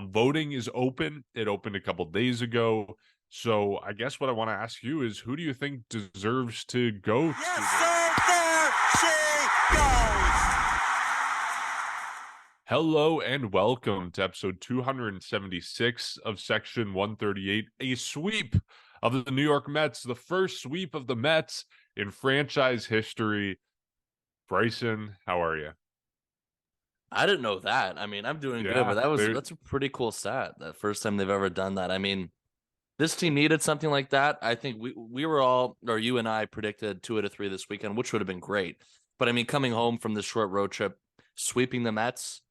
Voting is open. It opened a couple days ago. So I guess what I want to ask you is, who do you think deserves to go to Yes, the... sir, there she goes. Hello and welcome to episode 276 of Section 138, a sweep of the New York Mets, the first sweep of the Mets in franchise history. Bryson, how are you? I didn't know that. I mean, I'm doing good, but Yeah, that's a pretty cool stat. The first time they've ever done that. I mean, this team needed something like that. I think we were all, or you and I predicted 2 out of 3 this weekend, which would have been great. But I mean, coming home from this short road trip, sweeping the Mets,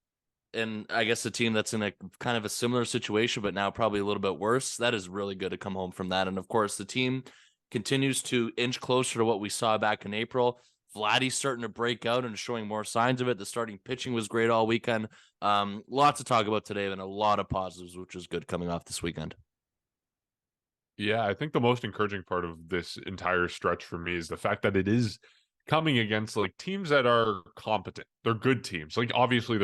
and I guess a team that's in a kind of a similar situation, but now probably a little bit worse. That is really good to come home from that. And of course, the team continues to inch closer to what we saw back in April. Vladdy's starting to break out and showing more signs of it. The starting pitching was great all weekend. Lots to talk about today and a lot of positives, which is good coming off this weekend. Yeah, I think the most encouraging part of this entire stretch for me is the fact that it is coming against like teams that are competent. They're good teams. Like obviously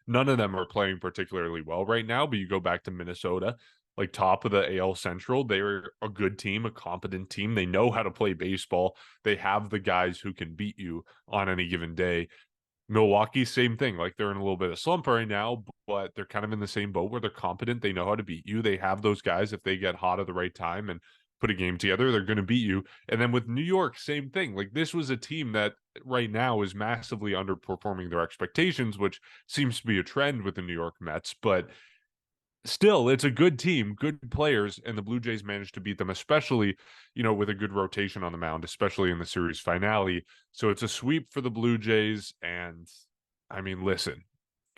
none of them are playing particularly well right now, but you go back to Minnesota, like top of the AL Central, they're a good team, a competent team. They know how to play baseball. They have the guys who can beat you on any given day. Milwaukee, same thing. Like they're in a little bit of slump right now, but they're kind of in the same boat where they're competent. They know how to beat you. They have those guys. If they get hot at the right time and put a game together, they're going to beat you. And then with New York, same thing. Like this was a team that right now is massively underperforming their expectations, which seems to be a trend with the New York Mets. But still, it's a good team, good players, and the Blue Jays managed to beat them, especially, with a good rotation on the mound, especially in the series finale. So it's a sweep for the Blue Jays. And I mean, listen,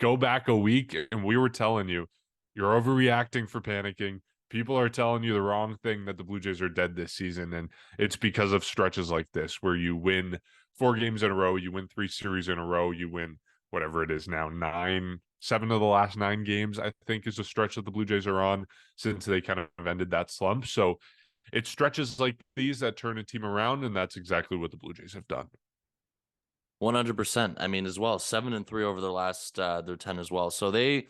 go back a week and we were telling you, you're overreacting for panicking. People are telling you the wrong thing, that the Blue Jays are dead this season. And it's because of stretches like this where you win 4 games in a row, you win 3 series in a row, you win whatever it is now, 7 of the last 9 games, I think, is a stretch that the Blue Jays are on since they kind of ended that slump. So it stretches like these that turn a team around, and that's exactly what the Blue Jays have done. 100%. I mean, as well, 7-3 over their last their 10 as well. So they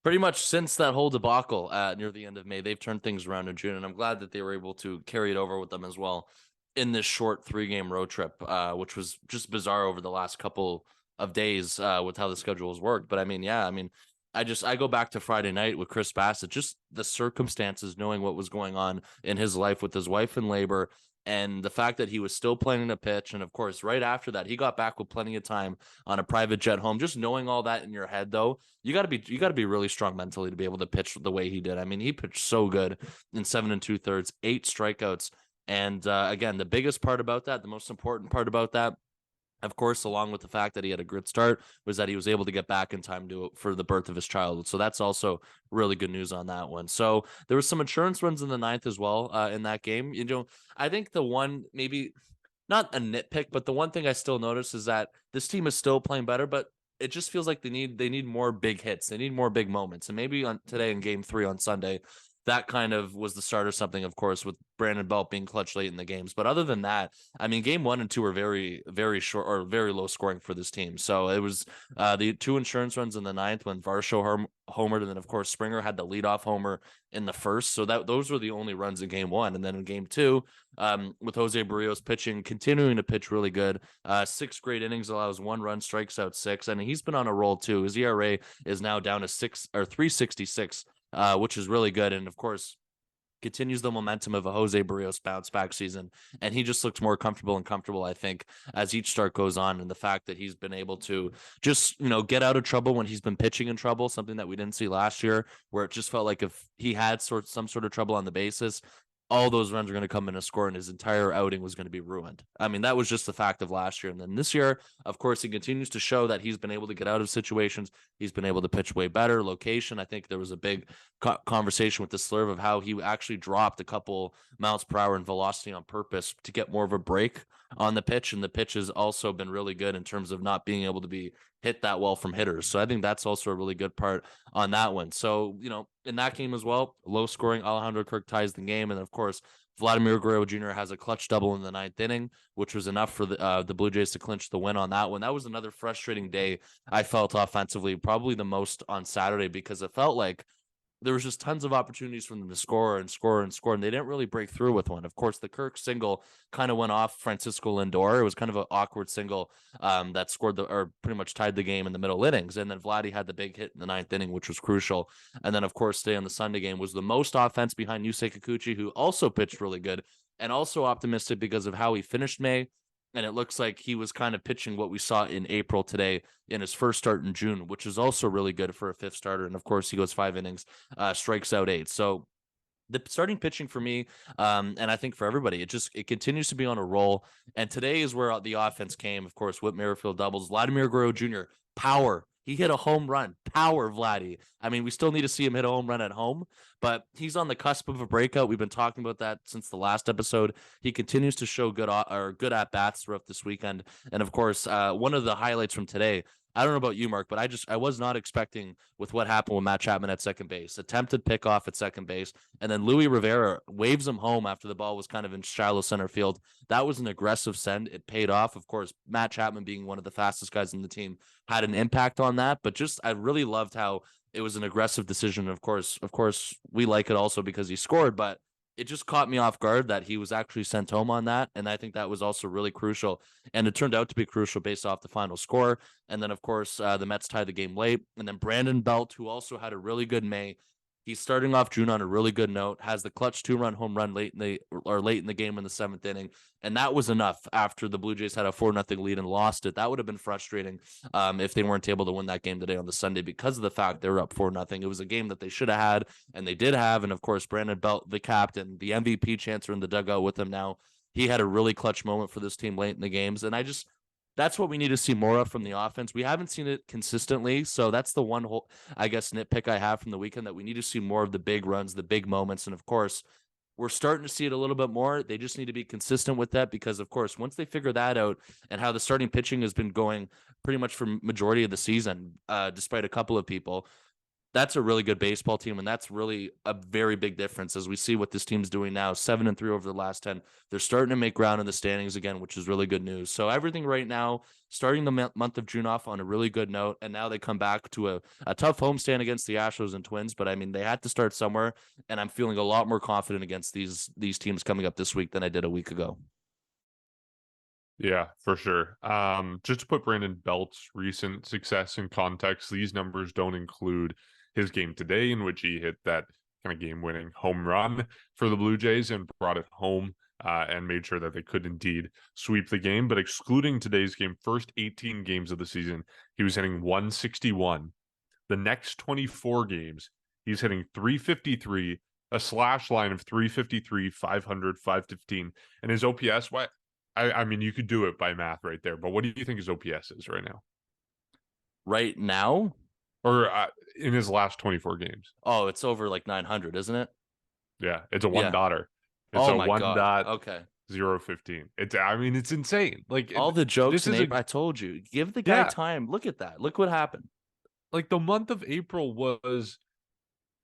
pretty much, since that whole debacle near the end of May, they've turned things around in June, and I'm glad that they were able to carry it over with them as well in this short 3-game road trip, which was just bizarre over the last couple of days with how the schedule has worked. But I mean, yeah, I mean, I go back to Friday night with Chris Bassett, just the circumstances, knowing what was going on in his life with his wife in labor, and the fact that he was still planning to pitch. And of course, right after that, he got back with plenty of time on a private jet home. Just knowing all that in your head, though, you got to be really strong mentally to be able to pitch the way he did. I mean, he pitched so good in 7 2/3, 8 strikeouts. And again, the biggest part about that, the most important part about that, of course, along with the fact that he had a good start, was that he was able to get back in time for the birth of his child. So that's also really good news on that one. So there was some insurance runs in the ninth as well in that game. I think the one, maybe not a nitpick, but the one thing I still notice is that this team is still playing better, but it just feels like they need more big hits. They need more big moments. And maybe on today in game 3 on Sunday, that kind of was the start of something, of course, with Brandon Belt being clutch late in the games. But other than that, I mean, game 1 and 2 were very, very short or very low scoring for this team. So it was the 2 insurance runs in the ninth when Varsho homered, and then of course Springer had the leadoff homer in the first. So those were the only runs in game 1. And then in game 2, with Jose Barrios pitching, continuing to pitch really good, 6 great innings, allows 1 run, strikes out 6, and he's been on a roll too. His ERA is now down to 3.66. Which is really good. And of course, continues the momentum of a Jose Barrios bounce back season. And he just looks more comfortable, I think, as each start goes on. And the fact that he's been able to just, get out of trouble when he's been pitching in trouble, something that we didn't see last year, where it just felt like if he had some sort of trouble on the bases, all those runs are going to come in a score and his entire outing was going to be ruined. I mean, that was just the fact of last year. And then this year, of course, he continues to show that he's been able to get out of situations. He's been able to pitch way better. Location, I think there was a big conversation with the Slurve of how he actually dropped a couple miles per hour in velocity on purpose to get more of a break on the pitch. And the pitch has also been really good in terms of not being able to be hit that well from hitters. So I think that's also a really good part on that one. So, in that game as well, low scoring, Alejandro Kirk ties the game. And of course, Vladimir Guerrero Jr. has a clutch double in the ninth inning, which was enough for the Blue Jays to clinch the win on that one. That was another frustrating day I felt offensively, probably the most on Saturday, because it felt like there was just tons of opportunities for them to score and score and score, and they didn't really break through with one. Of course, the Kirk single kind of went off Francisco Lindor. It was kind of an awkward single that scored or pretty much tied the game in the middle innings. And then Vladdy had the big hit in the ninth inning, which was crucial. And then, of course, today on the Sunday game was the most offense behind Yusei Kikuchi, who also pitched really good and also optimistic because of how he finished May. And it looks like he was kind of pitching what we saw in April today in his first start in June, which is also really good for a fifth starter. And of course, he goes 5 innings, strikes out 8. So the starting pitching for me, and I think for everybody, it continues to be on a roll. And today is where the offense came. Of course, Whit Merrifield doubles, Vladimir Guerrero Jr. power. He hit a home run. Power, Vladdy. I mean, we still need to see him hit a home run at home, but he's on the cusp of a breakout. We've been talking about that since the last episode. He continues to show good at bats throughout this weekend. And of course, one of the highlights from today, I don't know about you, Mark, but I was not expecting with what happened with Matt Chapman at second base. Attempted pickoff at second base, and then Louis Rivera waves him home after the ball was kind of in shallow center field. That was an aggressive send. It paid off. Of course, Matt Chapman being one of the fastest guys in the team had an impact on that. But just I really loved how it was an aggressive decision. Of course, we like it also because he scored, but it just caught me off guard that he was actually sent home on that. And I think that was also really crucial. And it turned out to be crucial based off the final score. And then, of course, the Mets tied the game late. And then Brandon Belt, who also had a really good May, he's starting off June on a really good note, has the clutch 2-run home run late in the game in the 7th inning. And that was enough after the Blue Jays had a 4-0 lead and lost it. That would have been frustrating if they weren't able to win that game today on the Sunday because of the fact they were up 4-0. It was a game that they should have had, and they did have. And of course, Brandon Belt, the captain, the MVP chancer in the dugout with him now, he had a really clutch moment for this team late in the games. And that's what we need to see more of from the offense. We haven't seen it consistently. So that's the one whole, I guess, nitpick I have from the weekend, that we need to see more of the big runs, the big moments. And of course, we're starting to see it a little bit more. They just need to be consistent with that because, of course, once they figure that out and how the starting pitching has been going pretty much for majority of the season, despite a couple of people, that's a really good baseball team, and that's really a very big difference as we see what this team's doing now. 7-3 over the last 10. They're starting to make ground in the standings again, which is really good news. So everything right now, starting the month of June off on a really good note, and now they come back to a tough homestand against the Astros and Twins. But I mean, they had to start somewhere, and I'm feeling a lot more confident against these teams coming up this week than I did a week ago. Yeah, for sure. Just to put Brandon Belt's recent success in context, these numbers don't include his game today, in which he hit that kind of game-winning home run for the Blue Jays and brought it home and made sure that they could indeed sweep the game. But excluding today's game, first 18 games of the season, he was hitting 161. The next 24 games, he's hitting 353, a slash line of 353, 500, 515. And his OPS, I mean, you could do it by math right there, but what do you think his OPS is right now? Right now? Or in his last 24 games. Oh, it's over like 900, isn't it? Yeah, it's a one dotter. It's oh a my 1 God. dot Okay. 015. It's insane. Like all the jokes, Nate, I told you. Give the guy time. Look at that. Look what happened. Like the month of April was,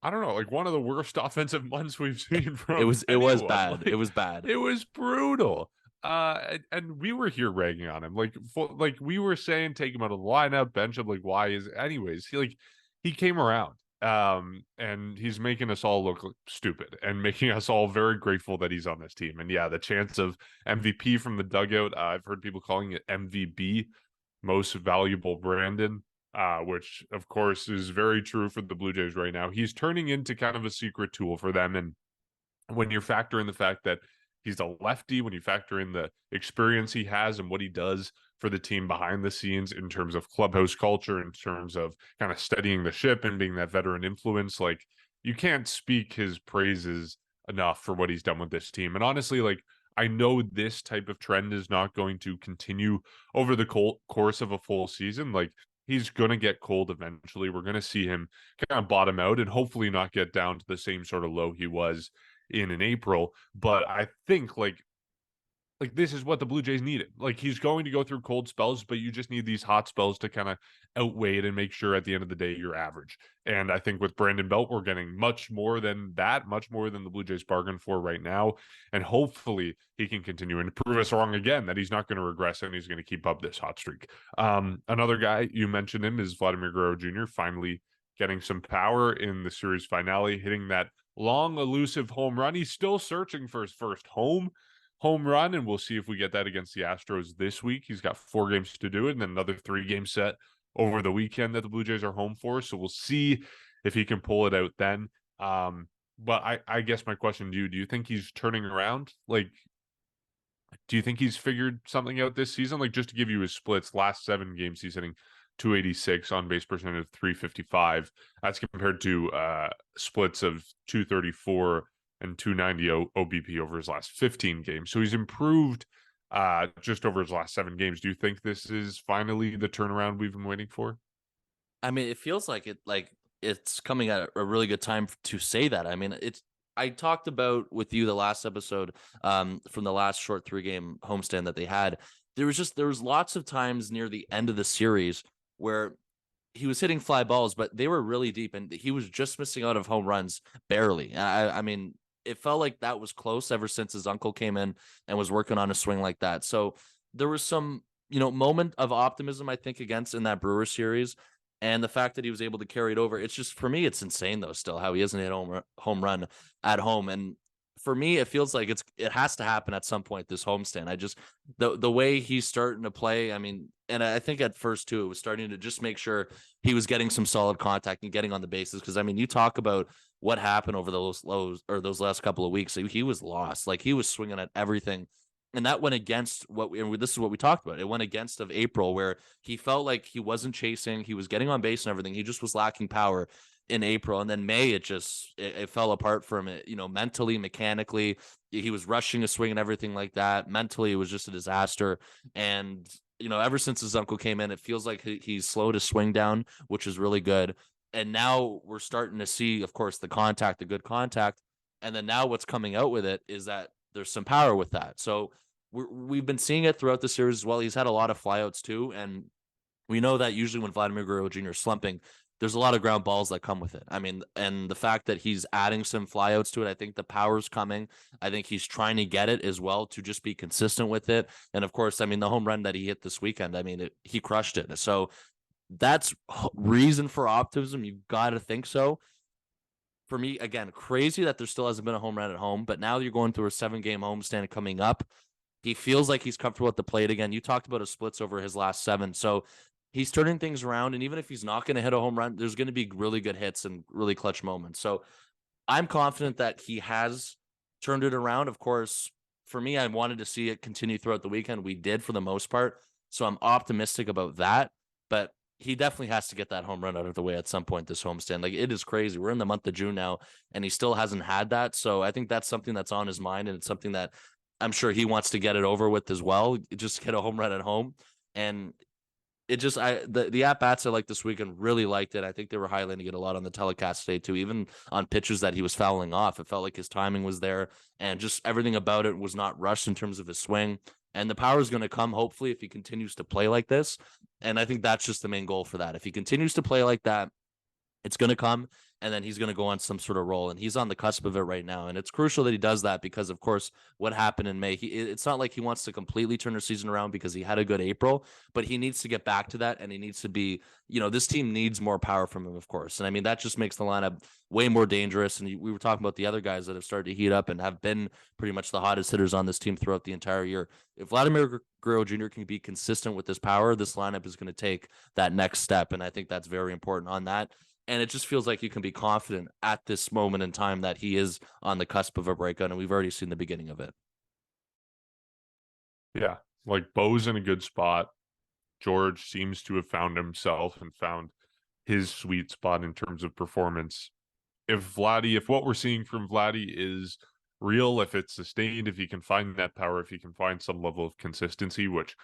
I don't know, like one of the worst offensive months we've seen from it was bad. Like, it was bad. It was brutal. And we were here ragging on him. Like we were saying, take him out of the lineup, bench him. Like, why is anyways? He came around. And he's making us all look stupid and making us all very grateful that he's on this team. And yeah, the chance of MVP from the dugout, I've heard people calling it MVB, most valuable Brandon, which of course is very true for the Blue Jays right now. He's turning into kind of a secret tool for them. And when you factor in the fact that he's a lefty, when you factor in the experience he has and what he does for the team behind the scenes in terms of clubhouse culture, in terms of kind of steadying the ship and being that veteran influence, like you can't speak his praises enough for what he's done with this team. And honestly, like I know this type of trend is not going to continue over the course of a full season. Like he's going to get cold eventually. We're going to see him kind of bottom out and hopefully not get down to the same sort of low he was in April. But I think like this is what the Blue Jays needed. Like he's going to go through cold spells, but you just need these hot spells to kind of outweigh it and make sure at the end of the day you're average. And I think with Brandon Belt, we're getting much more than that, much more than the Blue Jays bargained for right now. And hopefully he can continue and prove us wrong again, that he's not going to regress and he's going to keep up this hot streak. Another guy, you mentioned him, is Vladimir Guerrero Jr. Finally getting some power in the series finale, hitting that long, elusive home run. He's still searching for his first home run, and we'll see if we get that against the Astros this week. He's got 4 games to do it, and then another 3-game set over the weekend that the Blue Jays are home for. So we'll see if he can pull it out then. But I guess my question to you, do you think he's turning around? Like, do you think he's figured something out this season? Like, just to give you his splits, last 7 games, he's hitting 286, on base percentage of 355. That's compared to splits of 234 and 290 OBP over his last 15 games. So he's improved just over his last 7 games. Do you think this is finally the turnaround we've been waiting for? I mean, it feels like it's coming at a really good time to say that. I mean, I talked about with you the last episode from the last short 3-game homestand that they had. There was lots of times near the end of the series where he was hitting fly balls, but they were really deep and he was just missing out of home runs barely. I mean, it felt like that was close ever since his uncle came in and was working on a swing like that. So there was some, moment of optimism, I think, against in that Brewers series. And the fact that he was able to carry it over, it's just, for me, it's insane though, still how he hasn't hit home run at home. And for me, it feels like it has to happen at some point this homestand. I just, the way he's starting to play, I mean, and I think at first too, it was starting to just make sure he was getting some solid contact and getting on the bases. Cause I mean, you talk about what happened over those last couple of weeks. He was lost. Like, he was swinging at everything. And that went against this is what we talked about. It went against of April, where he felt like he wasn't chasing, he was getting on base and everything. He just was lacking power in April. And then May, it fell apart for him, mentally, mechanically. He was rushing a swing and everything like that. Mentally, it was just a disaster. And, ever since his uncle came in, it feels like he's slowed his swing down, which is really good. And now we're starting to see, of course, the good contact. And then now what's coming out with it is that there's some power with that. So we've been seeing it throughout the series as well. He's had a lot of flyouts too. And we know that usually when Vladimir Guerrero Jr. is slumping, there's a lot of ground balls that come with it. I mean, and the fact that he's adding some flyouts to it, I think the power's coming. I think he's trying to get it as well to just be consistent with it. And of course, I mean, the home run that he hit this weekend, I mean, he crushed it. So that's reason for optimism. You've got to think so. For me, again, crazy that there still hasn't been a home run at home, but now you're going through a 7-game homestand coming up. He feels like he's comfortable at the plate again. You talked about his splits over his last 7. So he's turning things around. And even if he's not going to hit a home run, there's going to be really good hits and really clutch moments. So I'm confident that he has turned it around. Of course, for me, I wanted to see it continue throughout the weekend. We did for the most part. So I'm optimistic about that. But he definitely has to get that home run out of the way at some point this homestand. Like, it is crazy. We're in the month of June now, and he still hasn't had that. So I think that's something that's on his mind, and it's something that I'm sure he wants to get it over with as well. Just get a home run at home. And it just, the at-bats I liked this weekend, really liked it. I think they were highlighting it a lot on the telecast today too, even on pitches that he was fouling off. It felt like his timing was there, and just everything about it was not rushed in terms of his swing. And the power is going to come, hopefully, if he continues to play like this. And I think that's just the main goal for that. If he continues to play like that, it's going to come, and then he's going to go on some sort of roll. And he's on the cusp of it right now. And it's crucial that he does that because, of course, what happened in May, it's not like he wants to completely turn the season around because he had a good April, but he needs to get back to that. And he needs to be, this team needs more power from him, of course. And I mean, that just makes the lineup way more dangerous. And we were talking about the other guys that have started to heat up and have been pretty much the hottest hitters on this team throughout the entire year. If Vladimir Guerrero Jr. can be consistent with this power, this lineup is going to take that next step. And I think that's very important on that. And it just feels like you can be confident at this moment in time that he is on the cusp of a breakout, and we've already seen the beginning of it. Yeah, like Bo's in a good spot. George seems to have found himself and found his sweet spot in terms of performance. If what we're seeing from Vladdy is real, if it's sustained, if he can find that power, if he can find some level of consistency, which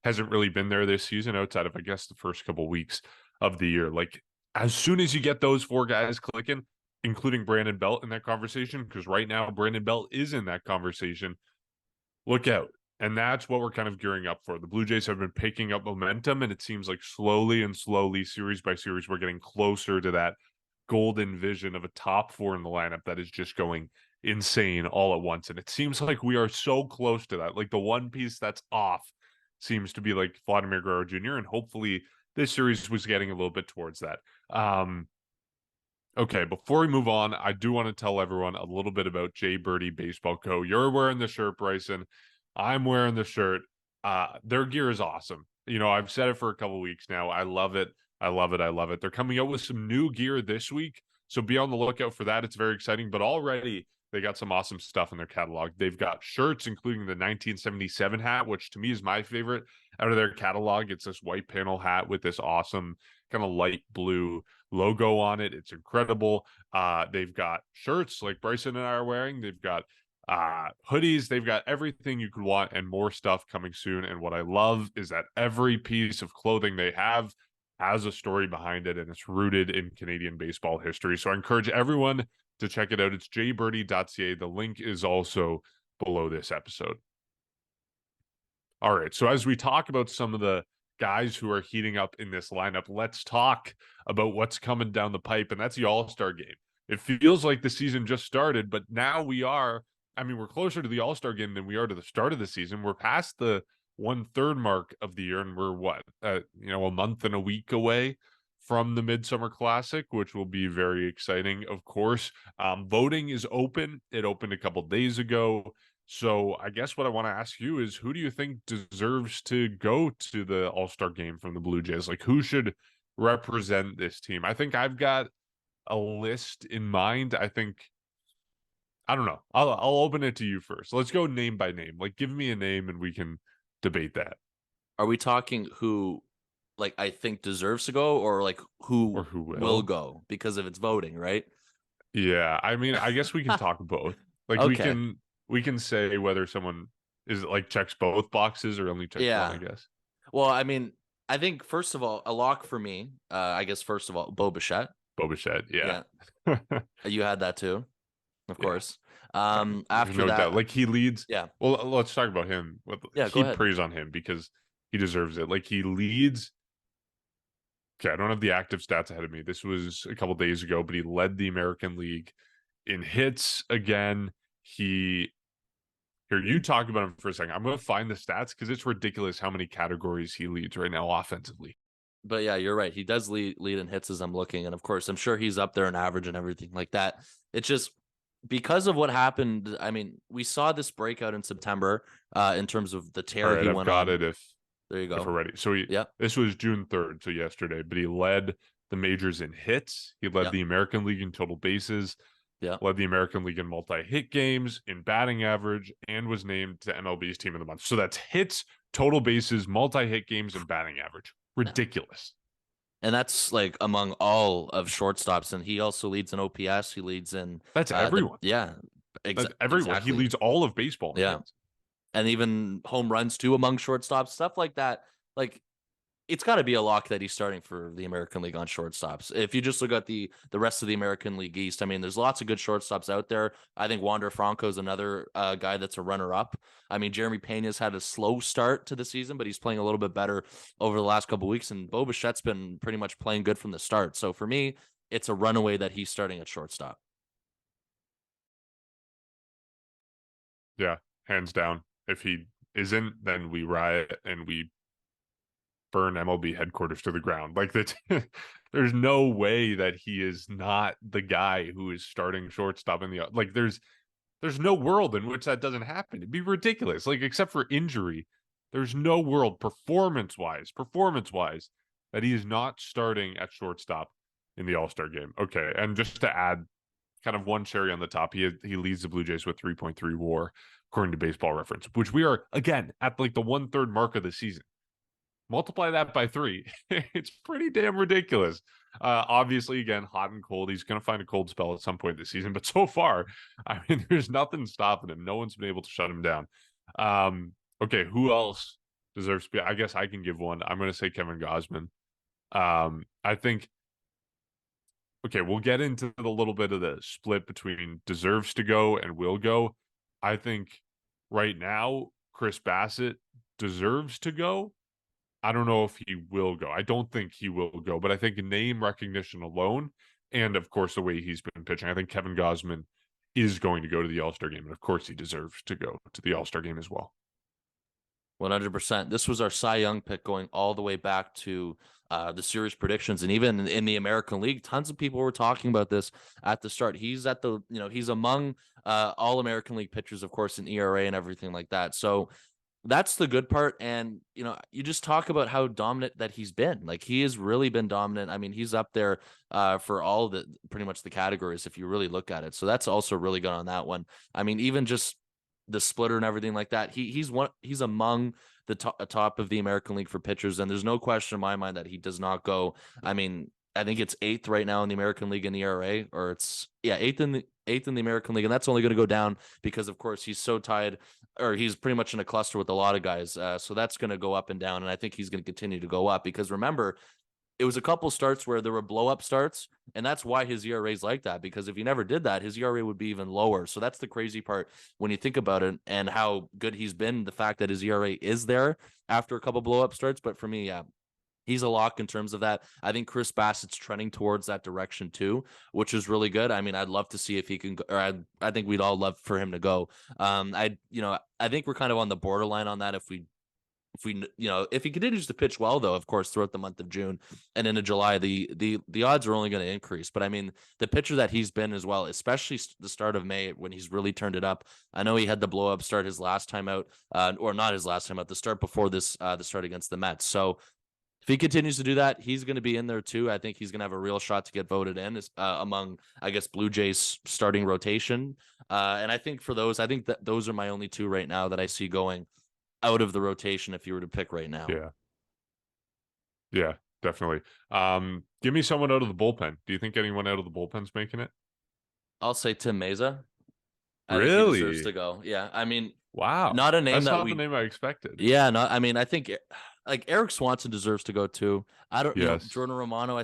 hasn't really been there this season outside of, I guess, the first couple of weeks of the year, like, as soon as you get those 4 guys clicking, including Brandon Belt in that conversation, because right now Brandon Belt is in that conversation, look out. And that's what we're kind of gearing up for. The Blue Jays have been picking up momentum, and it seems like slowly, series by series, we're getting closer to that golden vision of a top 4 in the lineup that is just going insane all at once. And it seems like we are so close to that. Like, the one piece that's off seems to be like Vladimir Guerrero Jr., and hopefully this series was getting a little bit towards that. Okay, before we move on, I do want to tell everyone a little bit about Birdie Baseball Co. You're wearing the shirt, Bryson. I'm wearing the shirt. Their gear is awesome. I've said it for a couple weeks now. I love it. I love it. I love it. They're coming out with some new gear this week, so be on the lookout for that. It's very exciting, but already they got some awesome stuff in their catalog. They've got shirts, including the 1977 hat, which to me is my favorite out of their catalog. It's this white panel hat with this awesome kind of light blue logo on it. It's incredible. They've got shirts like Bryson and I are wearing. They've got hoodies. They've got everything you could want and more stuff coming soon. And what I love is that every piece of clothing they have has a story behind it, and it's rooted in Canadian baseball history. So I encourage everyone to check it out. It's jbirdy.ca. The link is also below this episode. All right. So as we talk about some of the guys who are heating up in this lineup, let's talk about what's coming down the pipe, and that's the All-Star game. It feels like the season just started, but now we're closer to the All-Star game than we are to the start of the season. We're past the 1/3 mark of the year, and we're a month and a week away from the Midsummer Classic, which will be very exciting, of course. Voting is open. It opened a couple days ago. So I guess what I want to ask you is, who do you think deserves to go to the All-Star game from the Blue Jays? Like, who should represent this team? I think I've got a list in mind. I don't know. I'll open it to you first. Let's go name by name. Like, give me a name and we can debate that. Are we talking who, like, I think deserves to go, or like who Or who will go because of its voting, right? Yeah, I guess we can talk both. Like, Okay. we can say whether someone is like checks both boxes or only checks one, I guess. Well, I think first of all, a lock for me. I guess first of all, Bo Bichette. Bo Bichette, yeah. You had that too, of Yeah. course. There's After no that, doubt. Like, he leads. yeah. Well, let's talk about him. Yeah, go ahead. Praise on him because he deserves it. Like, he leads. Okay, I don't have the active stats ahead of me. This was a couple days ago, but he led the American League in hits again. Here, you talk about him for a second. I'm going to find the stats because it's ridiculous how many categories he leads right now offensively. But yeah, you're right. He does lead in hits as I'm looking. And of course, I'm sure he's up there in average and everything like that. It's just because of what happened. I mean, we saw this breakout in September in terms of the tear he went on. There you go. If we're ready. So this was June 3rd, so yesterday, but he led the majors in hits. He led the American League in total bases. Yeah. Led the American League in multi-hit games, in batting average, and was named to MLB's Team of the Month. So that's hits, total bases, multi-hit games, and batting average. Ridiculous. And that's like among all of shortstops. And he also leads in OPS. He leads in... That's everyone. That's everyone. Exactly. He leads all of baseball. Yeah. And even home runs too among shortstops, stuff like that. Like, it's got to be a lock that he's starting for the American League on shortstops. If you just look at the rest of the American League East, I mean, there's lots of good shortstops out there. I think Wander Franco is another guy that's a runner-up. I mean, Jeremy Pena's had a slow start to the season, but he's playing a little bit better over the last couple of weeks, and Bo Bichette's been pretty much playing good from the start. So for me, it's a runaway that he's starting at shortstop. Yeah, hands down. If he isn't, then we riot and we burn MLB headquarters to the ground. Like, that, there's no way that he is not the guy who is starting shortstop in the, like, there's no world in which that doesn't happen. It'd be ridiculous. Like, except for injury, there's no world performance wise that he is not starting at shortstop in the All-Star game. Okay, and just to add kind of one cherry on the top, he leads the Blue Jays with 3.3 WAR according to Baseball Reference, which we are again at like the 1/3 mark of the season. Multiply that by 3. It's pretty damn ridiculous. Obviously, again, hot and cold. He's going to find a cold spell at some point this season. But so far, I mean, there's nothing stopping him. No one's been able to shut him down. Okay, who else deserves to be? I guess I can give one. I'm going to say Kevin Gausman. I think, okay, we'll get into the little bit of the split between deserves to go and will go. I think right now, Chris Bassett deserves to go. I don't know if he will go. I don't think he will go, but I think name recognition alone, and of course the way he's been pitching, I think Kevin Gausman is going to go to the All-Star game, and of course he deserves to go to the All-Star game as well. 100%. This was our Cy Young pick going all the way back to the series predictions, and even in the American League, tons of people were talking about this at the start. He's at the, he's among all American League pitchers, of course, in ERA and everything like that. So that's the good part. And, you just talk about how dominant that he's been. Like, he has really been dominant. I mean, he's up there for all the pretty much the categories if you really look at it. So that's also really good on that one. I mean, even just the splitter and everything like that, he's among the top of the American League for pitchers, and there's no question in my mind that he does not go. I mean, I think it's 8th right now in the American League in the ERA, or it's 8th in the American League, and that's only going to go down because, of course, he's so tied, or he's pretty much in a cluster with a lot of guys. So that's going to go up and down, and I think he's going to continue to go up because, remember, it was a couple starts where there were blow up starts, and that's why his ERA is like that, because if he never did that, his ERA would be even lower. So that's the crazy part when you think about it and how good he's been, the fact that his ERA is there after a couple blow up starts. But for me, yeah, he's a lock in terms of that. I think Chris Bassett's trending towards that direction too, which is really good. I mean, I'd love to see if he can go, or I think we'd all love for him to go. I think we're kind of on the borderline on that if he continues to pitch well, though, of course, throughout the month of June and into July, the odds are only going to increase. But I mean, the pitcher that he's been as well, especially the start of May when he's really turned it up. I know he had the blow up start his last time out, or not his last time out, the start before this, the start against the Mets. So if he continues to do that, he's going to be in there too. I think he's going to have a real shot to get voted in among, I guess, Blue Jays starting rotation. And I think I think that those are my only two right now that I see going out of the rotation if you were to pick right now. Yeah, definitely. Give me someone out of the bullpen. Do you think anyone out of the bullpen's making it? I'll say Tim Mesa. I really? think he deserves to go. Yeah, I mean, wow, not a name that's not the name I expected. Yeah, no, I mean, I think like Eric Swanson deserves to go too. I don't know, Yes. Jordan Romano,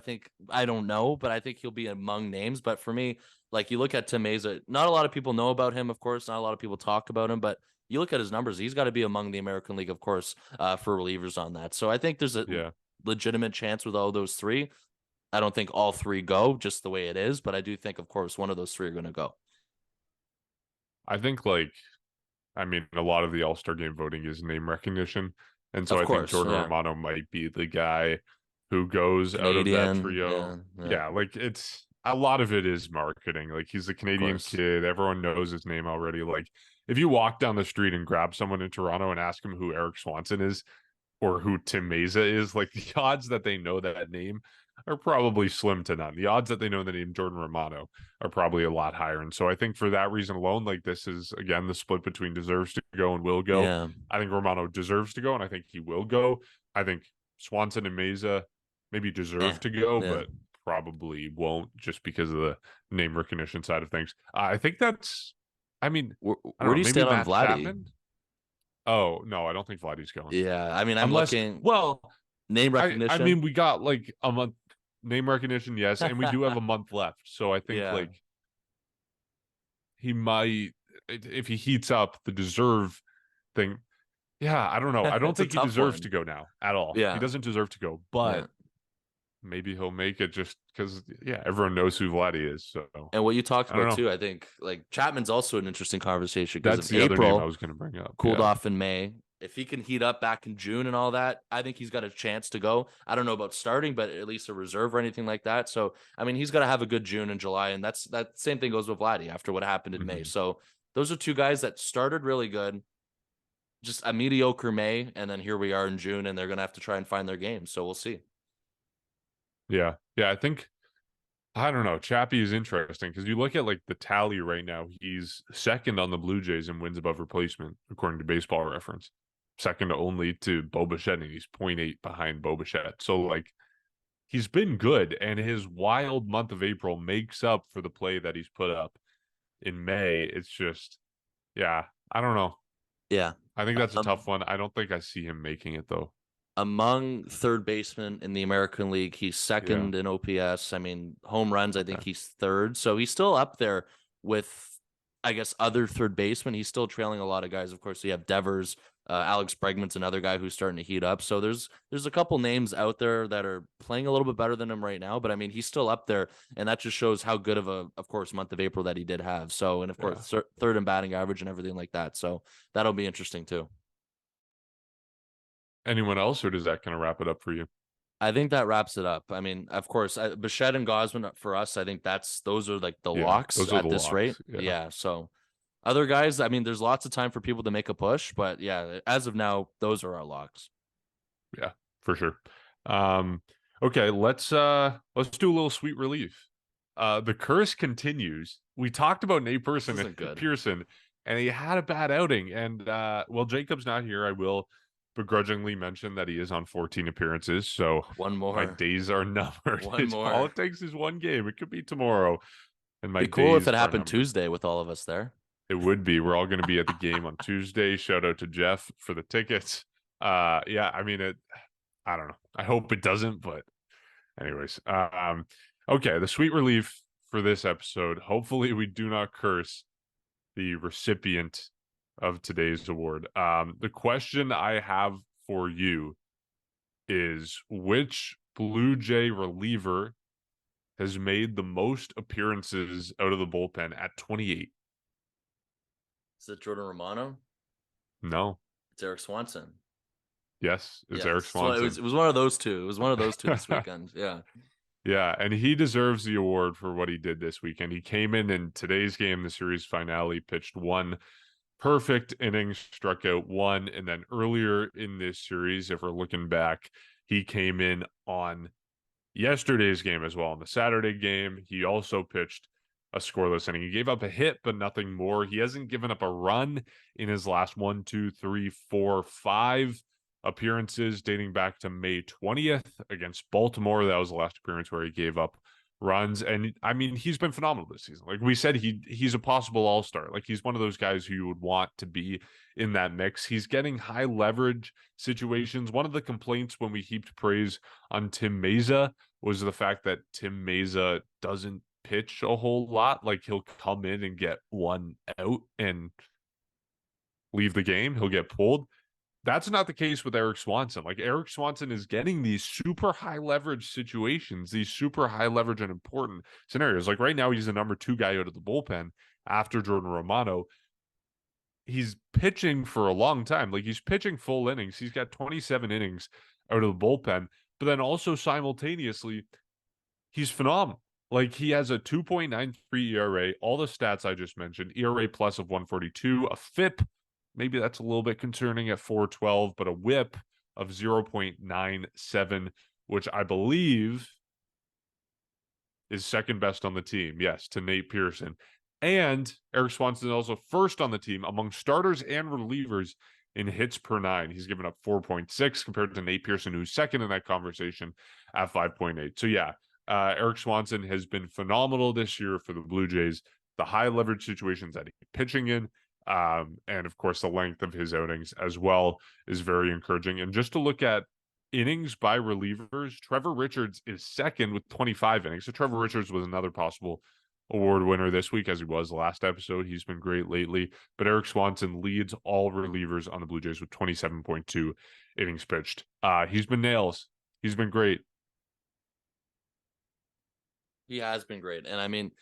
I don't know, but I think he'll be among names. But for me, like, you look at Tim Mesa, not a lot of people know about him, of course, not a lot of people talk about him, but you look at his numbers, he's got to be among the American League, of course, for relievers on that. So I think there's a legitimate chance with all those three. I don't think all three go just the way it is, but I do think, of course, one of those three are going to go. I think, a lot of the All-Star game voting is name recognition. And so I think Jordan Romano might be the guy who goes Canadian, out of that trio. Yeah, it's a lot of it is marketing. Like, he's a Canadian kid. Everyone knows his name already. Like, if you walk down the street and grab someone in Toronto and ask him who Eric Swanson is or who Tim Mesa is, like, the odds that they know that name are probably slim to none. The odds that they know the name Jordan Romano are probably a lot higher. And so I think for that reason alone, like, this is, again, the split between deserves to go and will go. Yeah. I think Romano deserves to go, and I think he will go. I think Swanson and Mesa maybe deserve to go, but probably won't just because of the name recognition side of things. I think that's, where do you stand on Vladdy? Chapman? Oh, no, I don't think Vladdy's going. Yeah, I mean, I'm looking. Well, name recognition. We got like a month name recognition, yes, and we do have a month left. So I think he might, if he heats up the deserve thing. Yeah, I don't know. I don't think he deserves to go now at all. Yeah, he doesn't deserve to go, but maybe he'll make it just because everyone knows who Vladdy is. So, and what you talked about too, I think, like, Chapman's also an interesting conversation because that's the other name I was going to bring up. Cooled off in May. If he can heat up back in June and all that, I think he's got a chance to go. I don't know about starting, but at least a reserve or anything like that. So, I mean, he's got to have a good June and July, and that same thing goes with Vladdy after what happened in May. So those are two guys that started really good, just a mediocre May, and then here we are in June, and they're going to have to try and find their game. So we'll see. Yeah. I think, I don't know, Chappie is interesting because you look at like the tally right now, he's second on the Blue Jays in wins above replacement, according to Baseball Reference. Second only to Bo Bichette, and he's 0.8 behind Bo Bichette. So, like, he's been good, and his wild month of April makes up for the play that he's put up in May. It's just, I don't know. Yeah. I think that's a tough one. I don't think I see him making it, though. Among third basemen in the American League, he's second in OPS. I mean, home runs, I think he's third. So he's still up there with, I guess, other third basemen. He's still trailing a lot of guys. Of course, you have Devers. Alex Bregman's another guy who's starting to heat up. So there's a couple names out there that are playing a little bit better than him right now. But I mean, he's still up there, and that just shows how good of course, month of April that he did have. So, and of course, third in batting average and everything like that. So that'll be interesting too. Anyone else, or does that kind of wrap it up for you? I think that wraps it up. I mean, of course, Bichette and Gosman for us. I think those are like the Yeah, locks those are at the this rate. locks. Yeah, Yeah. So other guys, I mean, there's lots of time for people to make a push, but yeah, as of now, those are our locks. yeah, for sure. Okay, let's do a little sweet relief. The curse continues. We talked about Nate This isn't good. Pearson, and he had a bad outing. And well, Jacob's not here. I will begrudgingly mention that he is on 14 appearances, so One my more. days are numbered. One It's all more. it takes is one game. It could be tomorrow, and my Be cool if days it are happened numbered. Tuesday with all of us there. It would be. We're all going to be at the game on Tuesday. Shout out to Jeff for the tickets. Yeah, I mean it. I don't know. I hope it doesn't, but anyways. Okay, the sweet relief for this episode. Hopefully, we do not curse the recipient of today's award. The question I have for you is which Blue Jay reliever has made the most appearances out of the bullpen at 28? Is it Jordan Romano? No. It's Eric Swanson. Yes, it's Yeah, Eric so it Swanson. was one of those two. It was one of those two this weekend. Yeah. Yeah, and he deserves the award for what he did this weekend. He came in today's game, the series finale, pitched one perfect inning, struck out one, and then earlier in this series, if we're looking back, he came in on yesterday's game as well. In the Saturday game, he also pitched a scoreless inning. He gave up a hit, but nothing more. He hasn't given up a run in his last 5 appearances dating back to May 20th against Baltimore. That was the last appearance where he gave up runs. And I mean, he's been phenomenal this season. Like we said, he's a possible all-star. Like he's one of those guys who you would want to be in that mix. He's getting high leverage situations. One of the complaints when we heaped praise on Tim Meza was the fact that Tim Meza doesn't pitch a whole lot. Like he'll come in and get one out and leave the game. He'll get pulled. That's not the case with Eric Swanson. Like Eric Swanson is getting these super high leverage situations, these super high leverage and important scenarios. Like right now, he's the number 2 guy out of the bullpen after Jordan Romano. He's pitching for a long time. Like he's pitching full innings. He's got 27 innings out of the bullpen, but then also simultaneously, he's phenomenal. Like he has a 2.93 ERA, all the stats I just mentioned, ERA plus of 142, a FIP. Maybe that's a little bit concerning at 412, but a whip of 0.97, which I believe is second best on the team. Yes, to Nate Pearson. And Eric Swanson is also first on the team among starters and relievers in hits per 9. He's given up 4.6 compared to Nate Pearson, who's second in that conversation at 5.8. So yeah, Eric Swanson has been phenomenal this year for the Blue Jays. The high leverage situations that he's pitching in, and of course, the length of his outings as well is very encouraging. And just to look at innings by relievers, Trevor Richards is second with 25 innings. So Trevor Richards was another possible award winner this week, as he was last episode. He's been great lately. But Eric Swanson leads all relievers on the Blue Jays with 27.2 innings pitched. He's been nails. He's been great. He has been great. And I mean,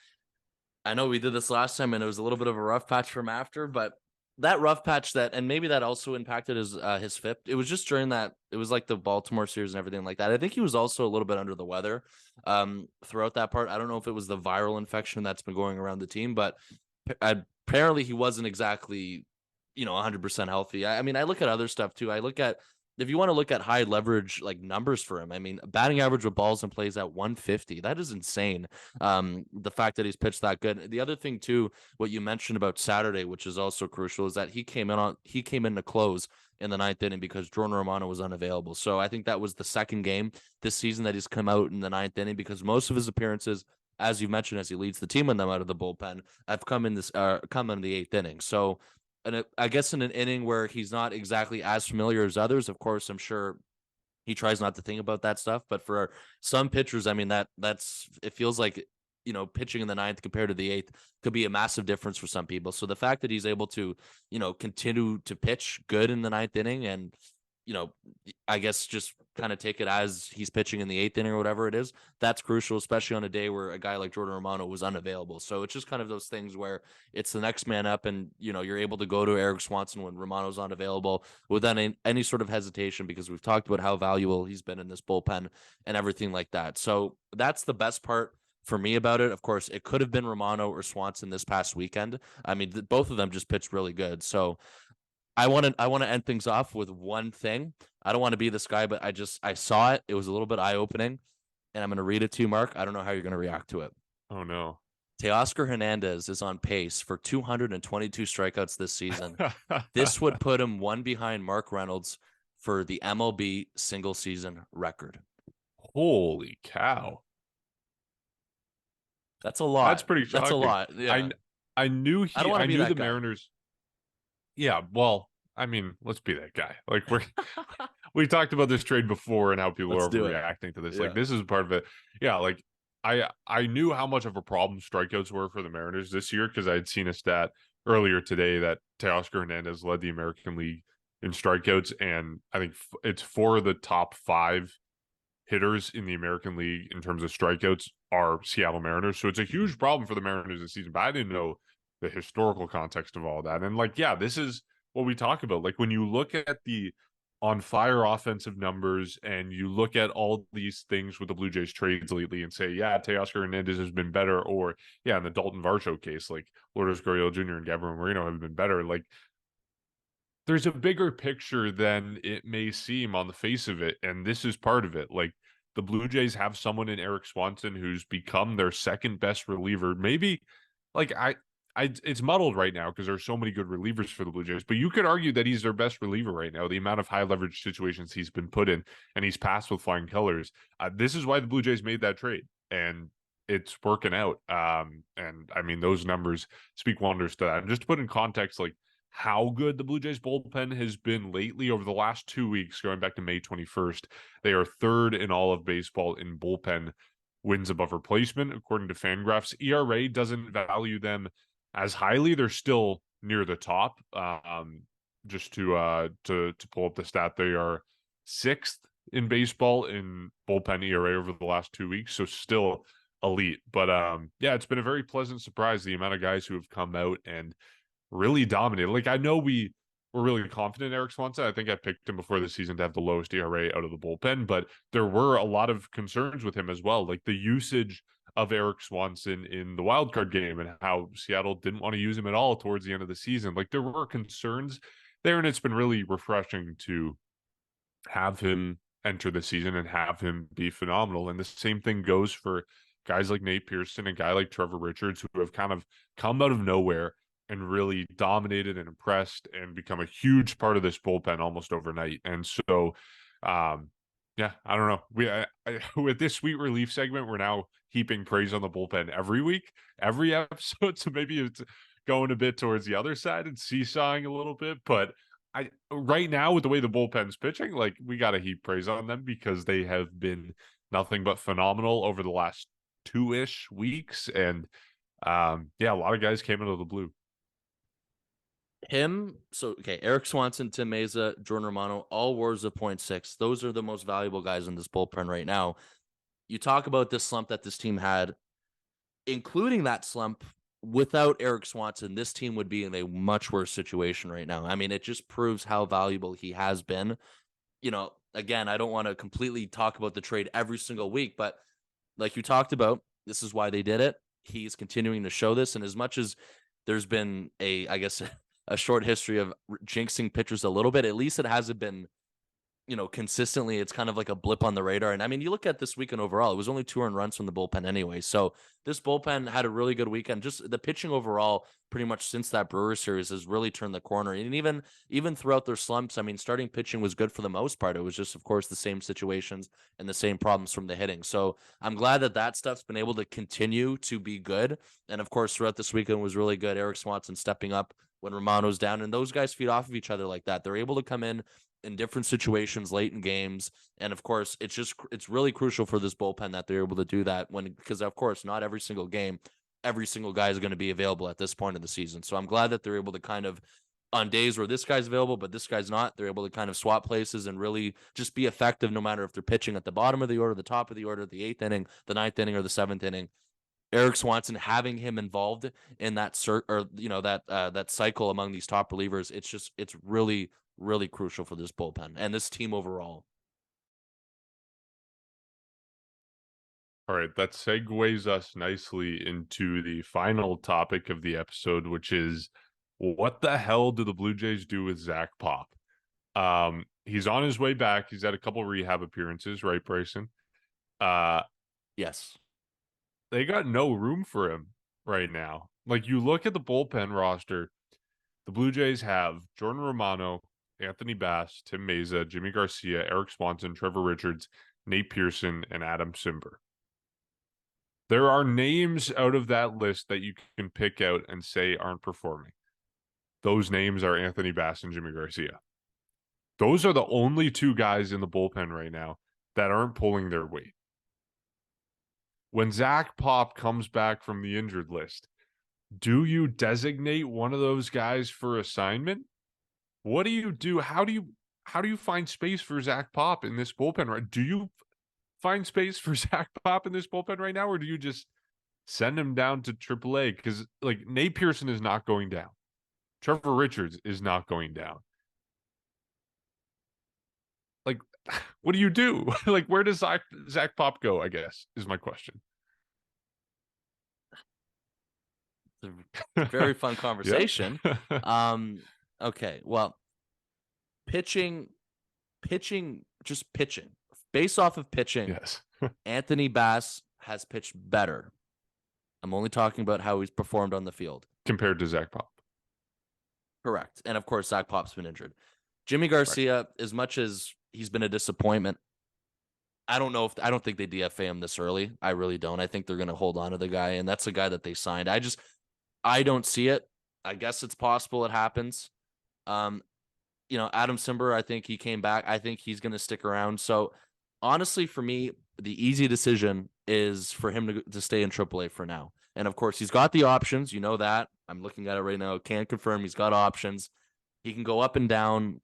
I know we did this last time and it was a little bit of a rough patch from after, but that rough patch and maybe that also impacted his FIP. It was just during that, it was like the Baltimore series and everything like that. I think he was also a little bit under the weather throughout that part. I don't know if it was the viral infection that's been going around the team, but apparently he wasn't exactly, 100% healthy. I mean, I look at other stuff too. I look at, if you want to look at high leverage like numbers for him, I mean, batting average with balls and plays at 150. That is insane. The fact that he's pitched that good. The other thing too, what you mentioned about Saturday, which is also crucial, is that he came in to close in the 9th inning because Jordan Romano was unavailable. So I think that was the second game this season that he's come out in the 9th inning because most of his appearances, as you mentioned, as he leads the team and them out of the bullpen, have come in the 8th inning. So. And I guess in an inning where he's not exactly as familiar as others, of course, I'm sure he tries not to think about that stuff. But for some pitchers, I mean, that's it feels like, pitching in the 9th compared to the 8th could be a massive difference for some people. So the fact that he's able to, continue to pitch good in the 9th inning and I guess just kind of take it as he's pitching in the 8th inning or whatever it is. That's crucial, especially on a day where a guy like Jordan Romano was unavailable. So it's just kind of those things where it's the next man up, and you're able to go to Eric Swanson when Romano's unavailable without any sort of hesitation, because we've talked about how valuable he's been in this bullpen and everything like that. So that's the best part for me about it. Of course, it could have been Romano or Swanson this past weekend. I mean, both of them just pitched really good. So I want to end things off with one thing. I don't want to be this guy, but I saw it. It was a little bit eye-opening, and I'm going to read it to you, Mark. I don't know how you're going to react to it. Oh no. Teoscar Hernandez is on pace for 222 strikeouts this season. This would put him one behind Mark Reynolds for the MLB single season record. Holy cow. That's a lot. That's pretty shocking. That's a lot. Yeah. I knew I don't want to be that the guy. Mariners. Yeah, well, I mean, let's be that guy. Like we talked about this trade before and how people are overreacting to this. Yeah. Like this is part of it. Yeah, like I knew how much of a problem strikeouts were for the Mariners this year, because I had seen a stat earlier today that Teoscar Hernandez led the American League in strikeouts, and I think it's 4 of the top 5 hitters in the American League in terms of strikeouts are Seattle Mariners. So it's a huge problem for the Mariners this season, but I didn't know the historical context of all that. And like, yeah, this is what we talk about. Like when you look at the on fire offensive numbers and you look at all these things with the Blue Jays trades lately and say, yeah, Teoscar Hernandez has been better, or yeah, in the Dalton Varsho case, like Lourdes Gurriel Jr. and Gabriel Moreno have been better. Like there's a bigger picture than it may seem on the face of it. And this is part of it. Like the Blue Jays have someone in Eric Swanson who's become their second best reliever. Maybe like it's muddled right now because there's so many good relievers for the Blue Jays, but you could argue that he's their best reliever right now. The amount of high leverage situations he's been put in, and he's passed with flying colors. This is why the Blue Jays made that trade, and it's working out. And I mean, those numbers speak wonders to that. And just to put in context, like how good the Blue Jays bullpen has been lately over the last 2 weeks, going back to May 21st, they are 3rd in all of baseball in bullpen wins above replacement, according to Fangraphs. ERA doesn't value them as highly. They're still near the top. Just to pull up the stat, they are 6th in baseball in bullpen ERA over the last 2 weeks, so still elite. But yeah, it's been a very pleasant surprise, the amount of guys who have come out and really dominated. Like I know we were really confident in Eric Swanson. I think I picked him before the season to have the lowest ERA out of the bullpen, but there were a lot of concerns with him as well, like the usage of Eric Swanson in the wildcard game and how Seattle didn't want to use him at all towards the end of the season. Like there were concerns there, and it's been really refreshing to have him enter the season and have him be phenomenal. And the same thing goes for guys like Nate Pearson and a guy like Trevor Richards, who have kind of come out of nowhere and really dominated and impressed and become a huge part of this bullpen almost overnight. And so, yeah, I don't know. With this sweet relief segment, we're now heaping praise on the bullpen every week, every episode. So maybe it's going a bit towards the other side and seesawing a little bit. But right now, with the way the bullpen's pitching, like we got to heap praise on them because they have been nothing but phenomenal over the last 2-ish weeks. And yeah, a lot of guys came out of the blue. Eric Swanson, Tim Meza, Jordan Romano, all Wars of 0.6. Those are the most valuable guys in this bullpen right now. You talk about this slump that this team had, including that slump without Eric Swanson, this team would be in a much worse situation right now. I mean, it just proves how valuable he has been. Again, I don't want to completely talk about the trade every single week, but like you talked about, this is why they did it. He's continuing to show this. And as much as there's been a short history of jinxing pitchers a little bit, at least it hasn't been, consistently. It's kind of like a blip on the radar. And I mean, you look at this weekend overall, it was only 2 earned runs from the bullpen anyway. So this bullpen had a really good weekend. Just the pitching overall, pretty much since that Brewers series, has really turned the corner. And even throughout their slumps, I mean, starting pitching was good for the most part. It was just, of course, the same situations and the same problems from the hitting. So I'm glad that stuff's been able to continue to be good. And of course, throughout this weekend was really good. Eric Swanson stepping up when Romano's down, and those guys feed off of each other like that. They're able to come in different situations late in games. And of course, it's really crucial for this bullpen that they're able to do that because of course, not every single game, every single guy is going to be available at this point of the season. So I'm glad that they're able to kind of on days where this guy's available, but this guy's not, they're able to kind of swap places and really just be effective no matter if they're pitching at the bottom of the order, the top of the order, the 8th inning, the 9th inning, or the 7th inning. Eric Swanson, having him involved in that that cycle among these top relievers, it's really, really crucial for this bullpen and this team overall. All right, that segues us nicely into the final topic of the episode, which is what the hell do the Blue Jays do with Zach Pop? He's on his way back. He's had a couple rehab appearances, right, Bryson? Yes. They got no room for him right now. Like, you look at the bullpen roster, the Blue Jays have Jordan Romano, Anthony Bass, Tim Meza, Jimmy Garcia, Eric Swanson, Trevor Richards, Nate Pearson, and Adam Simber. There are names out of that list that you can pick out and say aren't performing. Those names are Anthony Bass and Jimmy Garcia. Those are the only two guys in the bullpen right now that aren't pulling their weight. When Zach Pop comes back from the injured list, do you designate one of those guys for assignment? What do you do? How do you find space for Zach Pop in this bullpen? Right? Do you find space for Zach Pop in this bullpen right now, or do you just send him down to AAA? Because like Nate Pearson is not going down. Trevor Richards is not going down. Like, what do you do? Like, where does Zach Pop go, I guess, is my question. It's a very fun conversation. Okay, well, pitching, just pitching. Based off of pitching, yes. Anthony Bass has pitched better. I'm only talking about how he's performed on the field. Compared to Zach Pop. Correct. And of course, Zach Pop's been injured. Jimmy Garcia, right, as much as he's been a disappointment, I don't think they DFA him this early. I really don't. I think they're going to hold on to the guy, and that's the guy that they signed. I don't see it. I guess it's possible it happens. Adam Simber, I think he came back. I think he's going to stick around. So honestly, for me, the easy decision is for him to stay in AAA for now. And of course, he's got the options. You know that. I'm looking at it right now. Can't confirm he's got options. He can go up and down.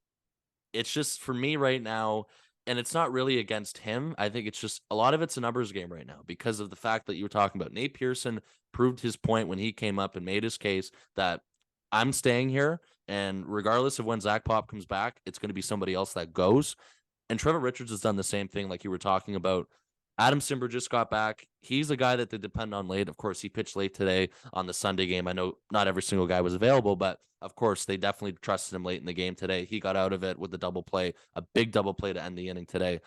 It's just for me right now, and it's not really against him. I think it's just a lot of it's a numbers game right now because of the fact that you were talking about. Nate Pearson proved his point when he came up and made his case that I'm staying here. And regardless of when Zach Pop comes back, it's going to be somebody else that goes. And Trevor Richards has done the same thing like you were talking about. Adam Simber just got back. He's a guy that they depend on late. Of course, he pitched late today on the Sunday game. I know not every single guy was available, but of course, they definitely trusted him late in the game today. He got out of it with the double play, a big double play to end the inning today.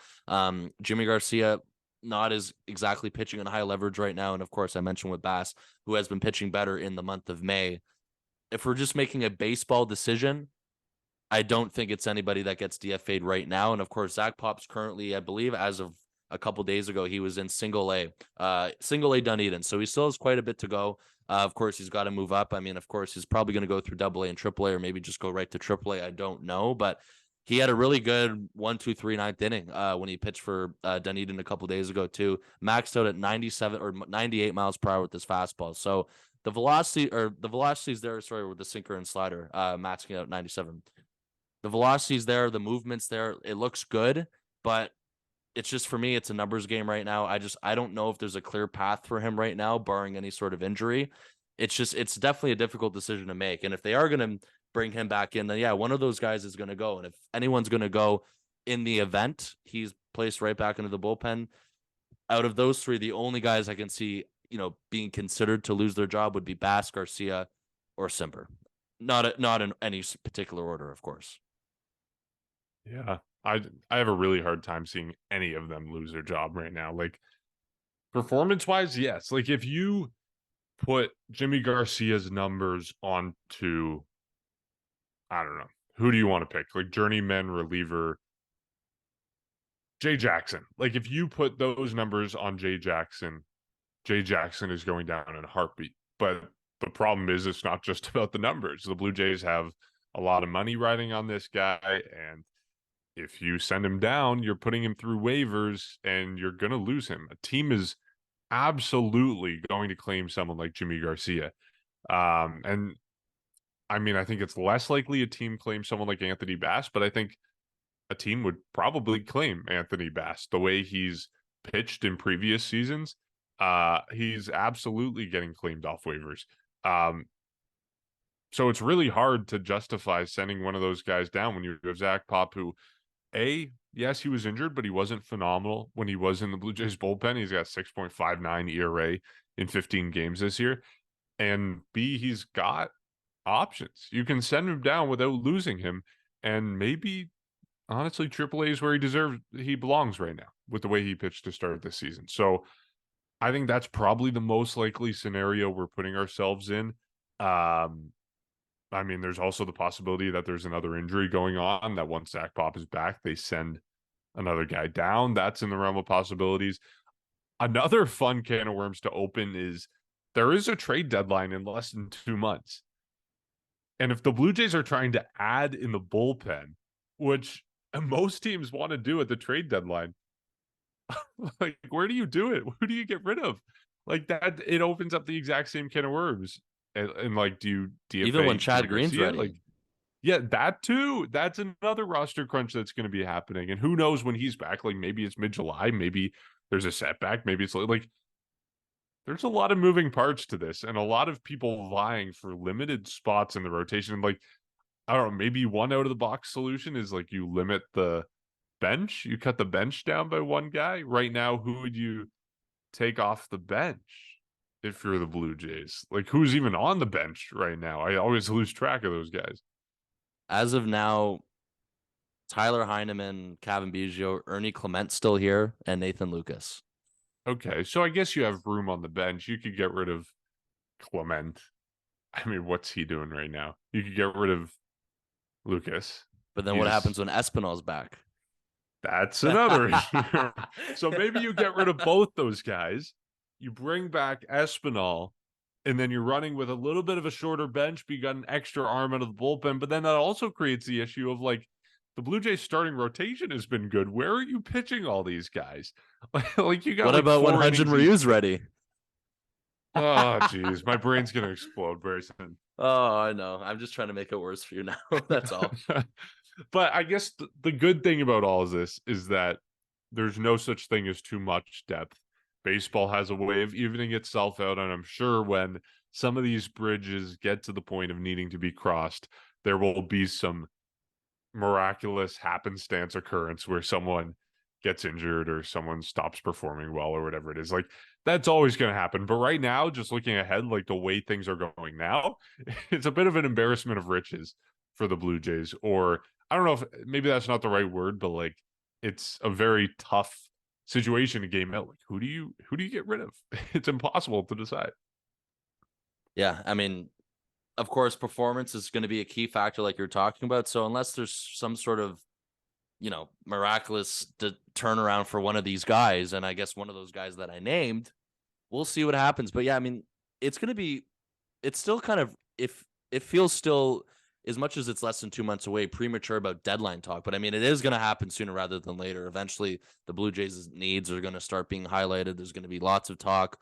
Jimmy Garcia, not as exactly pitching on high leverage right now. And of course, I mentioned with Bass, who has been pitching better in the month of May. If we're just making a baseball decision, I don't think it's anybody that gets DFA'd right now. And of course, Zach Pop's currently, I believe, as of a couple days ago, he was in single A Dunedin. So he still has quite a bit to go. Of course, he's got to move up. I mean, of course, he's probably going to go through AA and AAA, or maybe just go right to AAA. I don't know, but he had a really good 1, 2, 3, 9th inning when he pitched for Dunedin a couple days ago too. Maxed out at 97 or 98 miles per hour with this fastball. So the velocity is there. Sorry, with the sinker and slider, maxing out 97. The velocity's there, the movement's there. It looks good, but it's just, for me, it's a numbers game right now. I don't know if there's a clear path for him right now, barring any sort of injury. It's definitely a difficult decision to make. And if they are going to bring him back in, then yeah, one of those guys is going to go. And if anyone's going to go in the event, he's placed right back into the bullpen. Out of those three, the only guys I can see, being considered to lose their job would be Bass, Garcia, or Simber. Not in any particular order, of course. Yeah. I have a really hard time seeing any of them lose their job right now. Like, performance-wise, yes. Like, if you put Jimmy Garcia's numbers onto, I don't know, who do you want to pick? Like, journeyman reliever Jay Jackson. Like, if you put those numbers on Jay Jackson is going down in a heartbeat. But the problem is, it's not just about the numbers. The Blue Jays have a lot of money riding on this guy, and if you send him down, you're putting him through waivers and you're going to lose him. A team is absolutely going to claim someone like Jimmy Garcia. And I mean, I think it's less likely a team claims someone like Anthony Bass, but I think a team would probably claim Anthony Bass the way he's pitched in previous seasons. He's absolutely getting claimed off waivers. Um, so it's really hard to justify sending one of those guys down when you have Zach Pop, who, yes, he was injured, but he wasn't phenomenal when he was in the Blue Jays bullpen. He's got 6.59 ERA in 15 games this year. And B, he's got options. You can send him down without losing him. And maybe, honestly, AAA is where he belongs right now with the way he pitched to start this season. So I think that's probably the most likely scenario we're putting ourselves in. I mean, there's also the possibility that there's another injury going on, that once Zach Pop is back, they send another guy down. That's in the realm of possibilities. Another fun can of worms to open is there is a trade deadline in less than 2 months. And if the Blue Jays are trying to add in the bullpen, which most teams want to do at the trade deadline, like, where do you do it? Who do you get rid of? Like that, it opens up the exact same can of worms. And like, do you DFA Even when Chad Green's Garcia? ready. Like, yeah, that too. That's another roster crunch that's going to be happening. And who knows when he's back? Like, maybe it's mid-July. Maybe there's a setback. Maybe it's like, there's a lot of moving parts to this and a lot of people vying for limited spots in the rotation. Like, I don't know, maybe one out of the box solution is like you limit the bench. You cut the bench down by one guy. Right now, who would you take off the bench if you're the Blue Jays? Like, who's even on the bench right now? I always lose track of those guys. As of now, Tyler Heineman, Kevin Biggio, Ernie Clement still here, and Nathan Lucas. Okay, so I guess you have room on the bench. You could get rid of Clement. I mean, what's he doing right now? You could get rid of Lucas. But then what happens when Espinal's back? That's another issue. So maybe you get rid of both those guys. You bring back Espinal, and then you're running with a little bit of a shorter bench, but you got an extra arm out of the bullpen. But then that also creates the issue of like, the Blue Jays starting rotation has been good. Where are you pitching all these guys? Like you got. What like about when 4 Hyun-Jin innings Ryu's ready? Oh, geez, my brain's gonna explode, Bryson. Oh, I know. I'm just trying to make it worse for you now. That's all. But I guess the good thing about all of this is that there's no such thing as too much depth. Baseball has a way of evening itself out, and I'm sure when some of these bridges get to the point of needing to be crossed, there will be some miraculous happenstance occurrence where someone gets injured or someone stops performing well or whatever it is. Like, that's always going to happen. But right now, just looking ahead, like the way things are going now, it's a bit of an embarrassment of riches for the Blue Jays. Or I don't know if maybe that's not the right word, but like it's a very tough situation to game out. Like, who do you get rid of? It's impossible to decide. Yeah, I mean, of course, performance is going to be a key factor, like you're talking about. So unless there's some sort of, miraculous turnaround for one of these guys, and I guess one of those guys that I named, we'll see what happens. But yeah, I mean, it's still kind of, if it feels still, as much as it's less than 2 months away, premature about deadline talk. But I mean, it is going to happen sooner rather than later. Eventually, the Blue Jays' needs are going to start being highlighted. There's going to be lots of talk.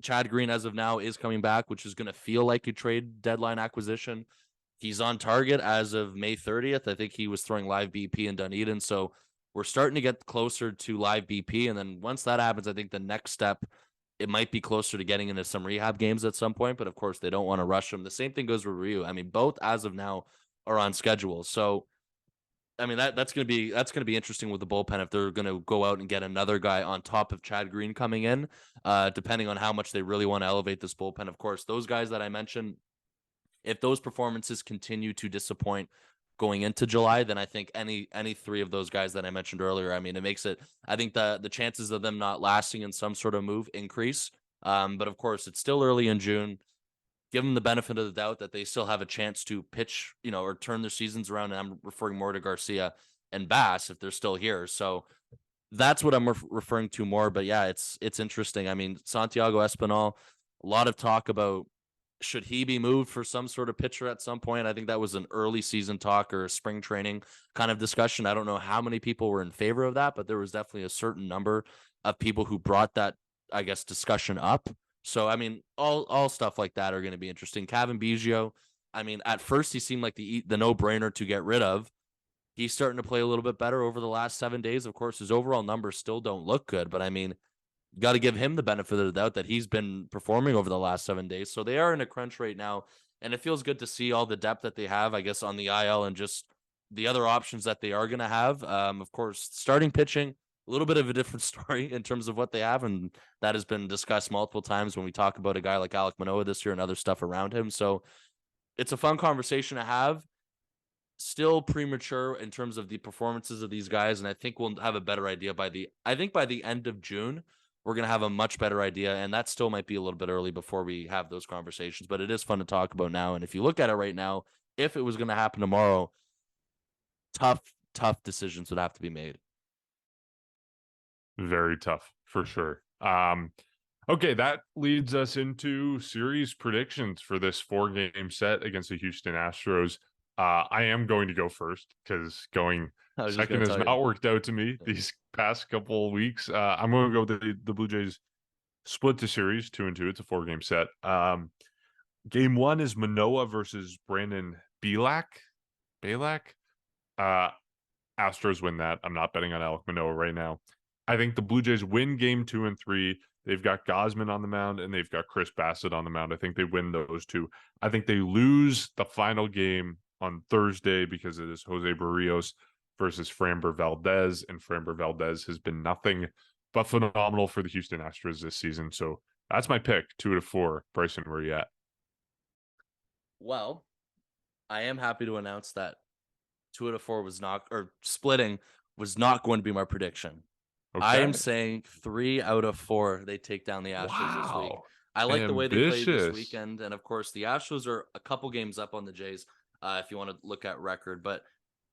Chad Green, as of now, is coming back, which is going to feel like a trade deadline acquisition. He's on target as of May 30th. I think he was throwing live BP in Dunedin. So we're starting to get closer to live BP. And then once that happens, I think the next step, it might be closer to getting into some rehab games at some point. But of course, they don't want to rush him. The same thing goes with Ryu. I mean, both as of now are on schedule. So, I mean, that's going to be interesting with the bullpen if they're going to go out and get another guy on top of Chad Green coming in, depending on how much they really want to elevate this bullpen. Of course, those guys that I mentioned, if those performances continue to disappoint going into July, then I think any three of those guys that I mentioned earlier, I mean, it makes it, I think the chances of them not lasting in some sort of move increase. But of course, it's still early in June. Give them the benefit of the doubt that they still have a chance to pitch, or turn their seasons around. And I'm referring more to Garcia and Bass if they're still here. So that's what I'm referring to more. But yeah, it's interesting. I mean, Santiago Espinal, a lot of talk about, should he be moved for some sort of pitcher at some point? I think that was an early season talk or a spring training kind of discussion. I don't know how many people were in favor of that, but there was definitely a certain number of people who brought that, I guess, discussion up. So, I mean, all stuff like that are going to be interesting. Kevin Biggio, I mean, at first he seemed like the no-brainer to get rid of. He's starting to play a little bit better over the last 7 days. Of course, his overall numbers still don't look good, but I mean, you got to give him the benefit of the doubt that he's been performing over the last 7 days. So they are in a crunch right now, and it feels good to see all the depth that they have, I guess, on the IL and just the other options that they are going to have. Of course, starting pitching, a little bit of a different story in terms of what they have, and that has been discussed multiple times when we talk about a guy like Alek Manoah this year and other stuff around him. So it's a fun conversation to have. Still premature in terms of the performances of these guys, and I think we'll have a better idea by the end of June. We're going to have a much better idea, and that still might be a little bit early before we have those conversations, but it is fun to talk about now. And if you look at it right now, if it was going to happen tomorrow, tough decisions would have to be made. Very tough for sure. Okay, that leads us into series predictions for this 4-game set against the Houston Astros. I am going to go first because going second has not worked out to me these past couple of weeks. I'm going to go with the Blue Jays split the series 2-2. It's a 4-game set. Game 1 is Manoah versus Brandon Bielak. Astros win that. I'm not betting on Alek Manoah right now. I think the Blue Jays win game 2 and 3. They've got Gausman on the mound and they've got Chris Bassett on the mound. I think they win those two. I think they lose the final game on Thursday because it is Jose Barrios versus Framber Valdez, and Framber Valdez has been nothing but phenomenal for the Houston Astros this season. So that's my pick, 2-4. Bryson, where are you at? Well, I am happy to announce that 2-4 was not, or splitting was not going to be my prediction. Okay. I am saying 3 out of 4 they take down the Astros this week. I like the way they played this weekend, and of course the Astros are a couple games up on the Jays. If you want to look at record, but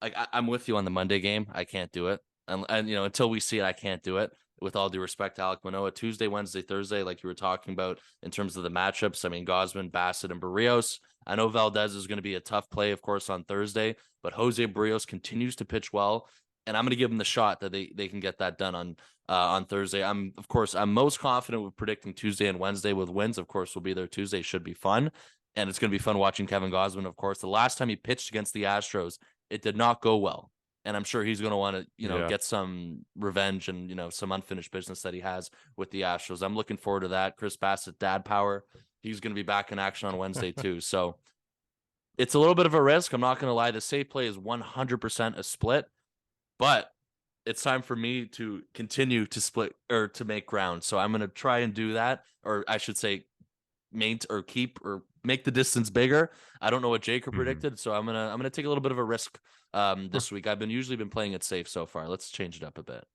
like I'm with you on the Monday game. I can't do it, and until we see it, I can't do it. With all due respect to Alek Manoah, Tuesday, Wednesday, Thursday, like you were talking about in terms of the matchups. I mean, Gausman, Bassett, and Barrios. I know Valdez is going to be a tough play, of course, on Thursday, but Jose Barrios continues to pitch well, and I'm going to give them the shot that they can get that done on Thursday. I'm most confident with predicting Tuesday and Wednesday with wins. Of course, we'll be there Tuesday. Should be fun. And it's going to be fun watching Kevin Gausman, of course. The last time he pitched against the Astros, it did not go well. And I'm sure he's going to want to, get some revenge and, some unfinished business that he has with the Astros. I'm looking forward to that. Chris Bassett, dad power. He's going to be back in action on Wednesday too. So it's a little bit of a risk. I'm not going to lie. The safe play is 100% a split, but it's time for me to continue to split or to make ground. So I'm going to try and do that, or I should say make the distance bigger. I don't know what Jacob predicted, so I'm gonna take a little bit of a risk this week. I've usually been playing it safe so far. Let's change it up a bit.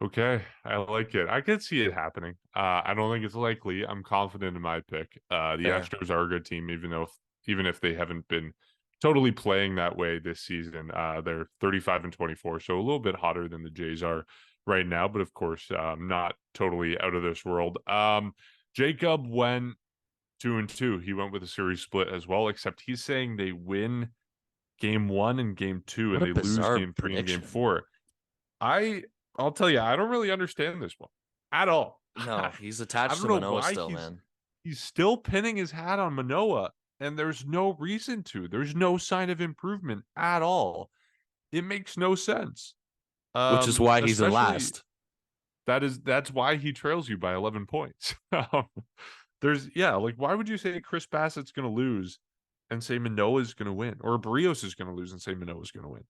Okay, I like it. I could see it happening. I don't think it's likely. I'm confident in my pick. The Astros are a good team, even if they haven't been totally playing that way this season. They're 35-24, so a little bit hotter than the Jays are right now, but of course, not totally out of this world. Jacob went 2-2. He went with a series split as well, except he's saying they win game 1 and game 2 and they lose game 3 and game 4. I'll tell you, I don't really understand this one at all. No, he's attached to Manoah still, man. He's still pinning his hat on Manoah, and there's no reason to. There's no sign of improvement at all. It makes no sense. Which is why he's in last. That's why he trails you by 11 points. Why would you say Chris Bassett's going to lose and say Manoah's going to win, or Barrios is going to lose and say Manoah's going to win?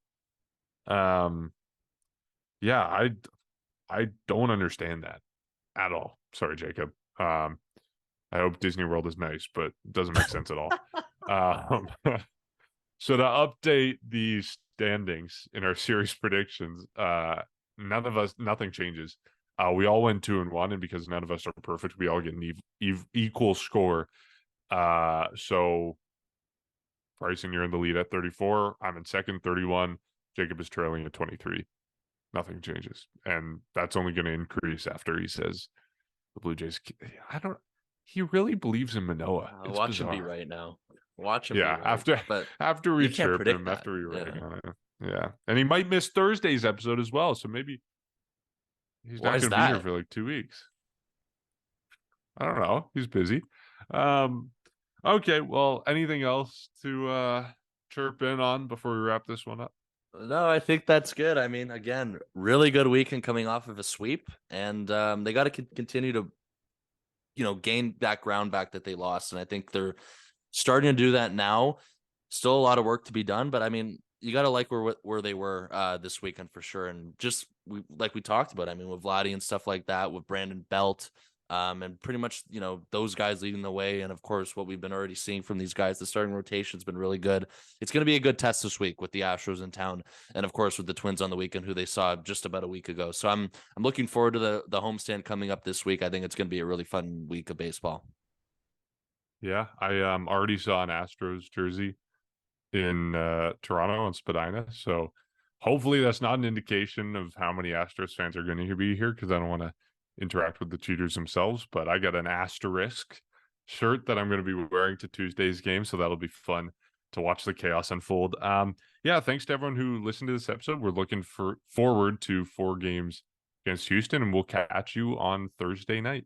I don't understand that at all. Sorry, Jacob. I hope Disney World is nice, but it doesn't make sense at all. So to update the standings in our series predictions, nothing changes. We all went 2-1, and because none of us are perfect, we all get an equal score. So Bryson, you're in the lead at 34. I'm in second, 31. Jacob is trailing at 23. Nothing changes, and that's only going to increase after he says the Blue Jays. He really believes in Manoah. Watch him be right now. Watch him. Yeah, after we chirp him, after we write on it. Yeah, and he might miss Thursday's episode as well. So maybe he's not going to be here for like 2 weeks. I don't know. He's busy. Okay, well, anything else to chirp in on before we wrap this one up? No, I think that's good. I mean, again, really good weekend coming off of a sweep, and they got to continue to, gain that ground back that they lost. And I think they're starting to do that now. Still a lot of work to be done, but I mean, you got to like where they were this weekend for sure. And just like we talked about, I mean, with Vladdy and stuff like that, with Brandon Belt, and pretty much, those guys leading the way. And of course, what we've been already seeing from these guys, the starting rotation has been really good. It's going to be a good test this week with the Astros in town, and of course with the Twins on the weekend, who they saw just about a week ago. So I'm looking forward to the homestand coming up this week. I think it's going to be a really fun week of baseball. Yeah, I already saw an Astros jersey in Toronto and Spadina, so hopefully that's not an indication of how many Astros fans are going to be here, because I don't want to interact with the cheaters themselves. But I got an asterisk shirt that I'm going to be wearing to Tuesday's game, so that'll be fun to watch the chaos unfold. Yeah, thanks to everyone who listened to this episode. We're looking forward to 4 games against Houston, and we'll catch you on Thursday night.